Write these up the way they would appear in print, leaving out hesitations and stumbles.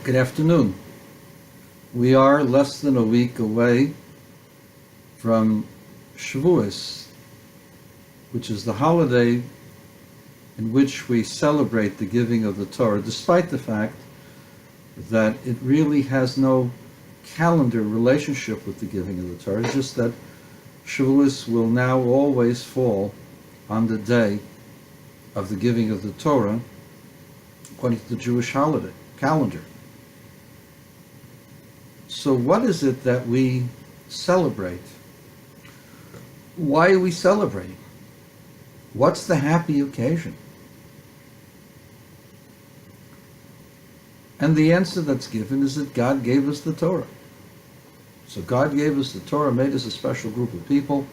Good afternoon. We are less than a week away from Shavuot, which is the holiday in which we celebrate the giving of the Torah, despite the fact that it really has no calendar relationship with the giving of the Torah. It's just that Shavuot will now always fall on the day of the giving of the Torah, according to the Jewish holiday calendar. So what is it that we celebrate? Why are we celebrating? What's the happy occasion? And the answer that's given is that God gave us the Torah. So God gave us the Torah, made us a special group of people.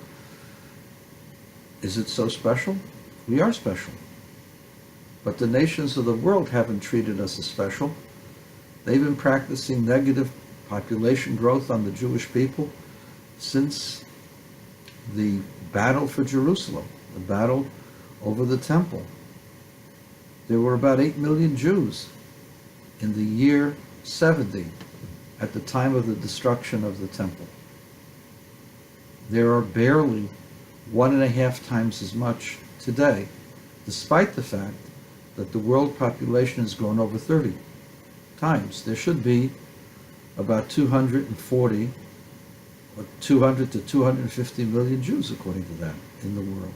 Is it so special? We are special. But the nations of the world haven't treated us as special. They've been practicing negative population growth on the Jewish people since the battle for Jerusalem, the battle over the temple. There were about 8 million Jews in the year 70 at the time of the destruction of the temple. There are barely 1.5 times as much today, despite the fact that the world population has grown over 30 times. There should be about 240 or 200 to 250 million Jews, according to that, in the world.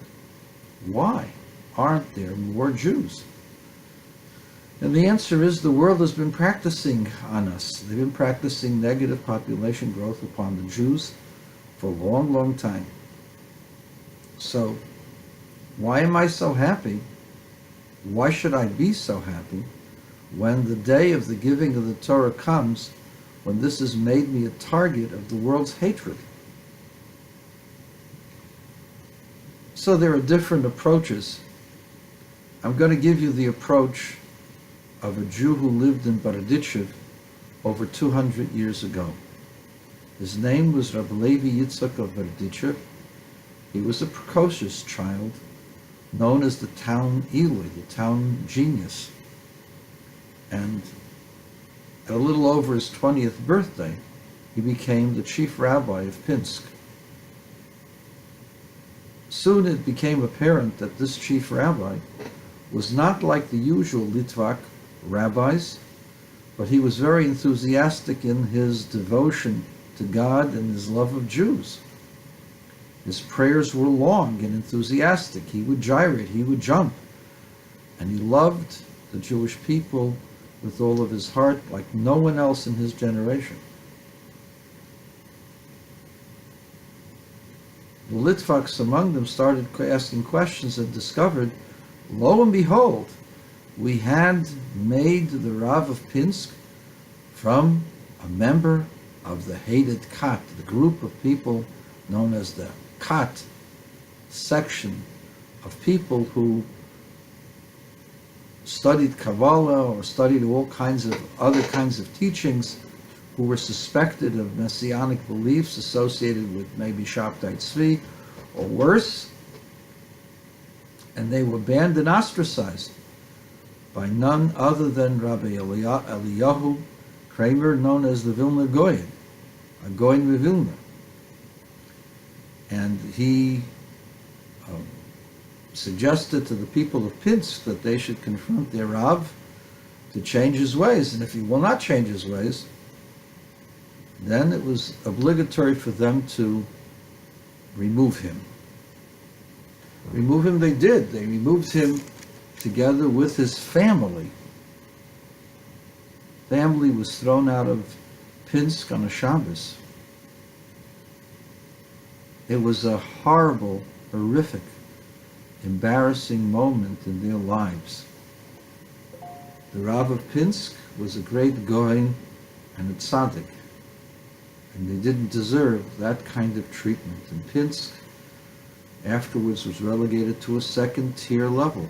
Why aren't there more Jews? And the answer is the world has been practicing on us. They've been practicing negative population growth upon the Jews for a long, long time. So, why am I so happy? Why should I be so happy when the day of the giving of the Torah comes, when this has made me a target of the world's hatred? So there are different approaches. I'm going to give you the approach of a Jew who lived in Barditchev over 200 years ago. His name was Rabbi Levi Yitzchak of Barditchev. He was a precocious child, known as the town Eli, the town genius. And at a little over his 20th birthday, he became the chief rabbi of Pinsk. Soon it became apparent that this chief rabbi was not like the usual Litvak rabbis, but he was very enthusiastic in his devotion to God and his love of Jews. His prayers were long and enthusiastic. He would gyrate, he would jump, and he loved the Jewish people with all of his heart, like no one else in his generation. The Litvaks among them started asking questions and discovered, lo and behold, we had made the Rav of Pinsk from a member of the hated Kat, the group of people known as the Kat section of people who studied Kabbalah or studied all kinds of other kinds of teachings, who were suspected of messianic beliefs associated with maybe Shabtai Tzvi or worse, and they were banned and ostracized by none other than Rabbi Eliyahu Kramer, known as the Vilna Goyen, a Goyen of Vilna. And he suggested to the people of Pinsk that they should confront their Rav to change his ways, and if he will not change his ways, then it was obligatory for them to remove him. Remove him they did. They removed him together with his family. Family was thrown out of Pinsk on a Shabbos. It was a horrible, horrific, embarrassing moment in their lives. The Rav of Pinsk was a great Goyen and a tzaddik, and they didn't deserve that kind of treatment. And Pinsk afterwards was relegated to a second-tier level.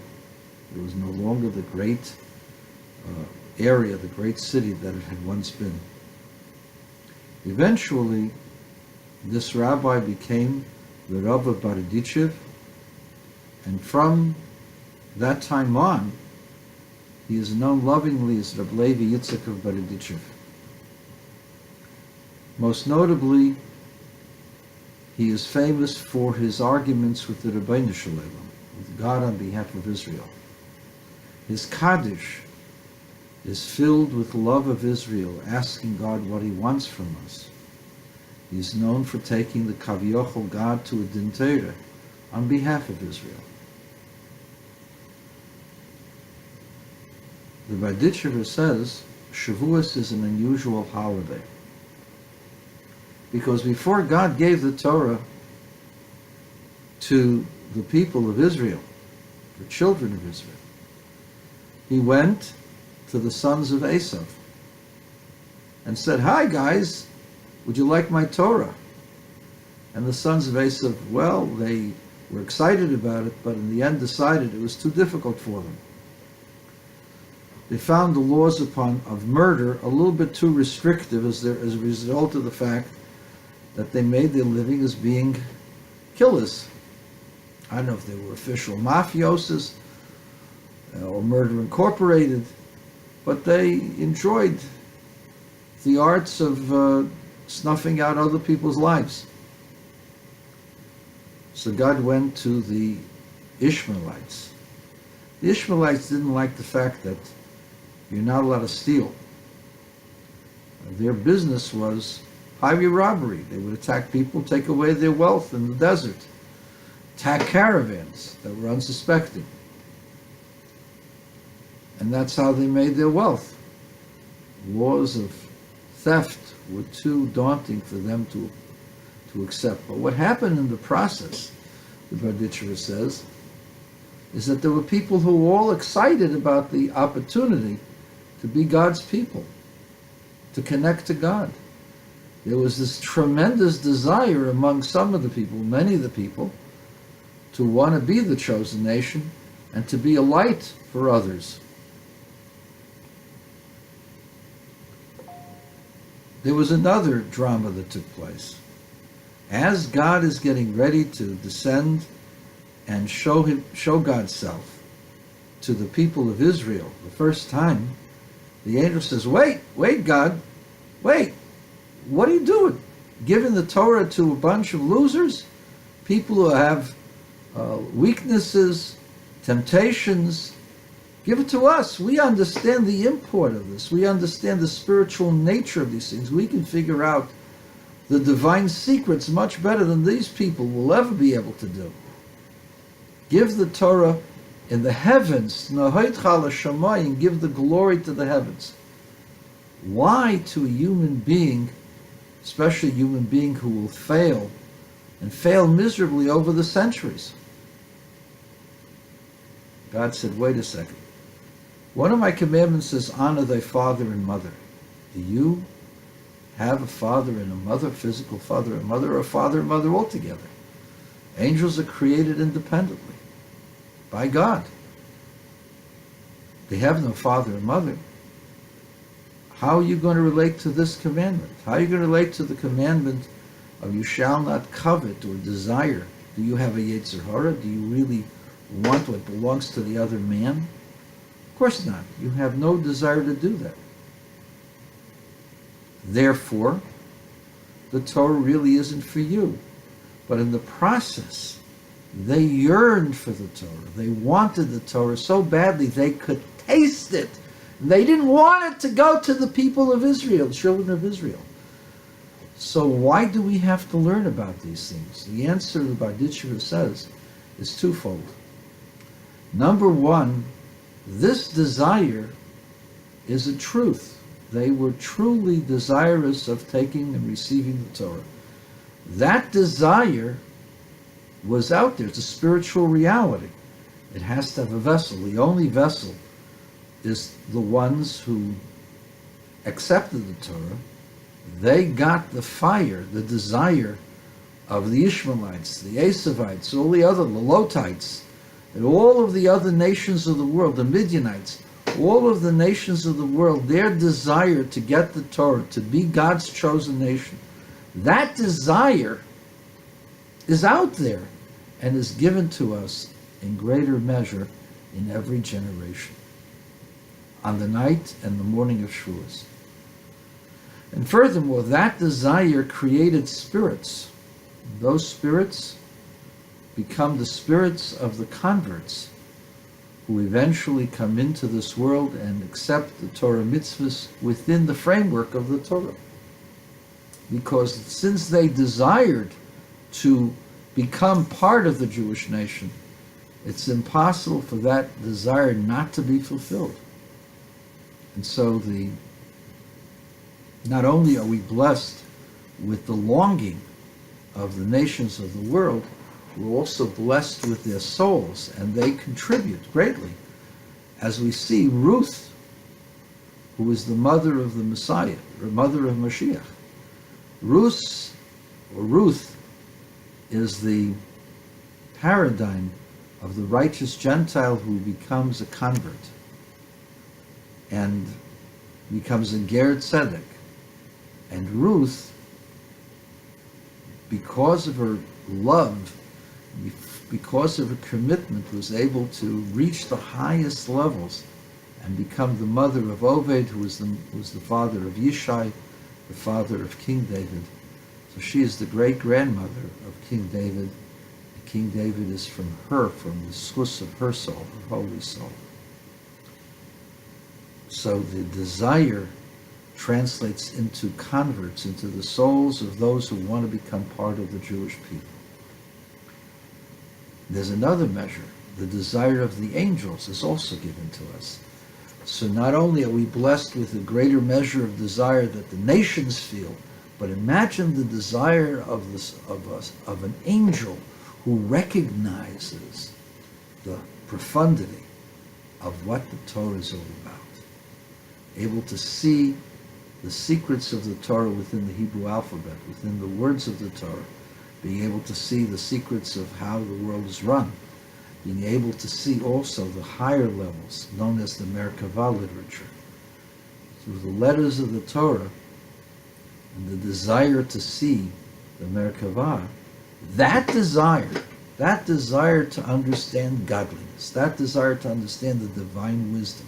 It was no longer the great area, the great city that it had once been. Eventually, this rabbi became the Rav of Barditchev, and from that time on, He is known lovingly as Reb Levi Yitzchak of Barditchev. Most notably, he is famous for his arguments with the Ribbono Shel Olam, with God on behalf of Israel. His Kaddish is filled with love of Israel, asking God what he wants from us. He is known for taking the Kaviochel God to a Din Torah on behalf of Israel. The Barditchev says Shavuot is an unusual holiday because before God gave the Torah to the people of Israel, the children of Israel, he went to the sons of Esav and said, "Hi guys, would you like my Torah?" And the sons of Esav, well, they were excited about it, but in the end decided it was too difficult for them. They found the laws of murder a little bit too restrictive as a result of the fact that they made their living as being killers. I don't know if they were official mafiosos or Murder Incorporated, but they enjoyed the arts of snuffing out other people's lives. So God went to the Ishmaelites. The Ishmaelites didn't like the fact that you're not allowed to steal. Their business was highway robbery. They would attack people, take away their wealth in the desert, attack caravans that were unsuspecting. And that's how they made their wealth. Laws of theft were too daunting for them to accept. But what happened in the process, the Barditchev says, is that there were people who were all excited about the opportunity to be God's people, to connect to God. There was this tremendous desire among some of the people, many of the people, to want to be the chosen nation and to be a light for others. There was another drama that took place. As God is getting ready to descend and show God's self to the people of Israel the first time, the angel says, wait, God, wait, what are you doing? Giving the Torah to a bunch of losers? People who have weaknesses, temptations? Give it to us. We understand the import of this. We understand the spiritual nature of these things. We can figure out the divine secrets much better than these people will ever be able to do. Give the Torah in the heavens, and give the glory to the heavens. Why to a human being, especially a human being who will fail, and fail miserably over the centuries? God said, wait a second. One of my commandments says, honor thy father and mother. Do you have a father and a mother, physical father and mother, or a father and mother altogether? Angels are created independently by God. They have no father and mother. How are you going to relate to this commandment? How are you going to relate to the commandment of you shall not covet or desire? Do you have a Yetzer Hara? Do you really want what belongs to the other man? Of course not. You have no desire to do that. Therefore, the Torah really isn't for you. But in the process, they yearned for the Torah. They wanted the Torah so badly they could taste it. They didn't want it to go to the people of Israel, children of Israel. So why do we have to learn about these things? The answer, the Barditchev says, is twofold. Number one, this desire is a truth. They were truly desirous of taking and receiving the Torah. That desire was out there. It's a spiritual reality. It has to have a vessel. The only vessel is the ones who accepted the Torah. They got the fire, the desire of the Ishmaelites, the Esavites, all the other, the Lotites, and all of the other nations of the world, the Midianites, all of the nations of the world, their desire to get the Torah, to be God's chosen nation, that desire is out there and is given to us in greater measure in every generation. on the night and the morning of Shavuot. And furthermore, that desire created spirits. Those spirits become the spirits of the converts who eventually come into this world and accept the Torah mitzvahs within the framework of the Torah. Because since they desired to become part of the Jewish nation, it's impossible for that desire not to be fulfilled. And so not only are we blessed with the longing of the nations of the world, we're also blessed with their souls, and they contribute greatly. As we see Ruth, who is the mother of the Messiah, or mother of Mashiach. Ruth is the paradigm of the righteous Gentile who becomes a convert and becomes a Ger Tzedek. And Ruth, because of her love, because of her commitment, was able to reach the highest levels and become the mother of Oved, who was the father of Yishai, the father of King David. So she is the great-grandmother of King David. And King David is from the schus of her soul, her holy soul. So the desire translates into converts, into the souls of those who want to become part of the Jewish people. There's another measure. The desire of the angels is also given to us. So not only are we blessed with a greater measure of desire that the nations feel, but imagine the desire of an angel who recognizes the profundity of what the Torah is all about. Able to see the secrets of the Torah within the Hebrew alphabet, within the words of the Torah, being able to see the secrets of how the world is run, being able to see also the higher levels, known as the Merkavah literature, through the letters of the Torah, and the desire to see the Merkavah, that desire to understand godliness, that desire to understand the divine wisdom,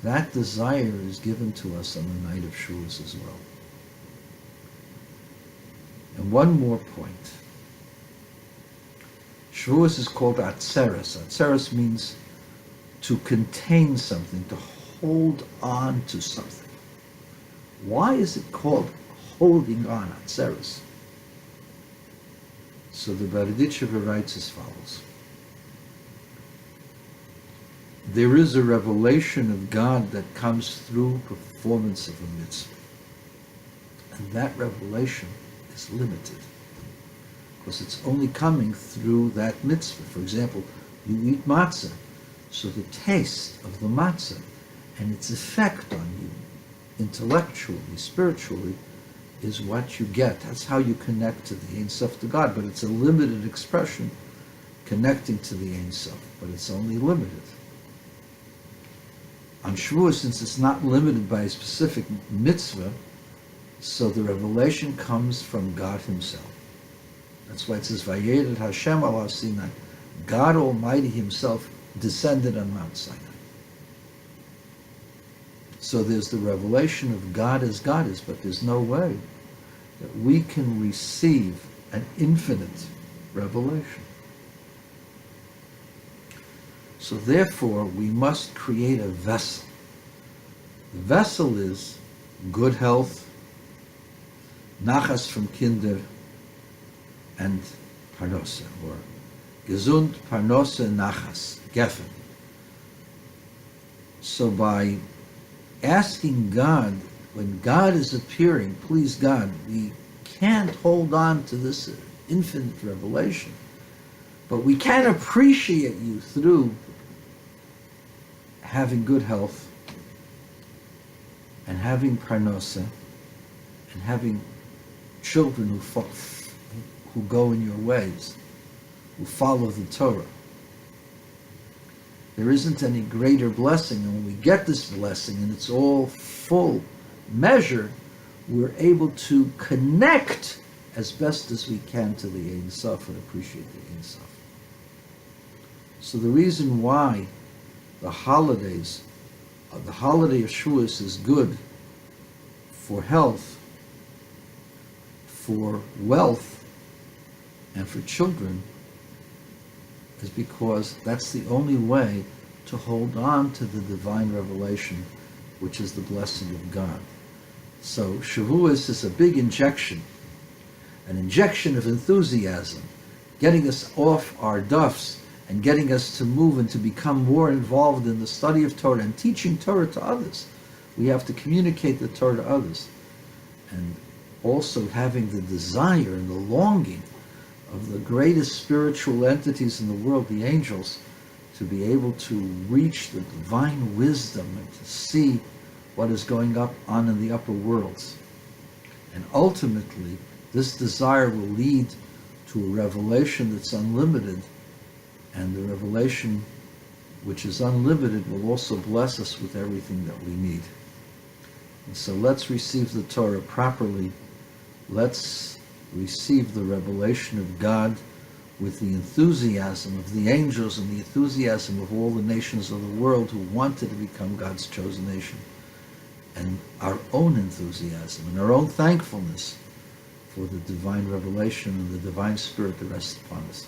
that desire is given to us on the night of Shavuot as well. And one more point. Shavuot is called Atzeres. Atzeres means to contain something, to hold on to something. Why is it called holding on, Atzeres? So the Barditchev writes as follows. There is a revelation of God that comes through performance of a mitzvah. And that revelation is limited, because it's only coming through that mitzvah. For example, you eat matzah, so the taste of the matzah and its effect on you, intellectually, spiritually, is what you get. That's how you connect to the Ein Sof, to God, but it's a limited expression connecting to the Ein Sof, but it's only limited. On Shavuot, since it's not limited by a specific mitzvah, so the revelation comes from God Himself. That's why it says, Vayered Hashem ala Sinai. God Almighty Himself descended on Mount Sinai. So there's the revelation of God as God is, but there's no way that we can receive an infinite revelation. So therefore, we must create a vessel. The vessel is good health, nachas from kinder, and parnosa, or gesund parnosa nachas, geffen. So by asking God, when God is appearing, please God, we can't hold on to this infinite revelation, but we can appreciate you through having good health and having parnosa and having children who go in your ways, who follow the Torah. There isn't any greater blessing, and when we get this blessing and it's all full measure, we're able to connect as best as we can to the Ein Sof and appreciate the Ein Sof. So the reason why the holidays the holiday of Shavuot is good for health, for wealth, and for children is because that's the only way to hold on to the divine revelation, which is the blessing of God. So Shavuot is a big injection, an injection of enthusiasm, getting us off our duffs and getting us to move and to become more involved in the study of Torah and teaching Torah to others. We have to communicate the Torah to others. And also having the desire and the longing of the greatest spiritual entities in the world, the angels, to be able to reach the divine wisdom and to see what is going on in the upper worlds. And ultimately, this desire will lead to a revelation that's unlimited, and the revelation which is unlimited will also bless us with everything that we need. And so let's receive the Torah properly. Let's receive the revelation of God with the enthusiasm of the angels and the enthusiasm of all the nations of the world who wanted to become God's chosen nation, and our own enthusiasm and our own thankfulness for the divine revelation and the divine spirit that rests upon us.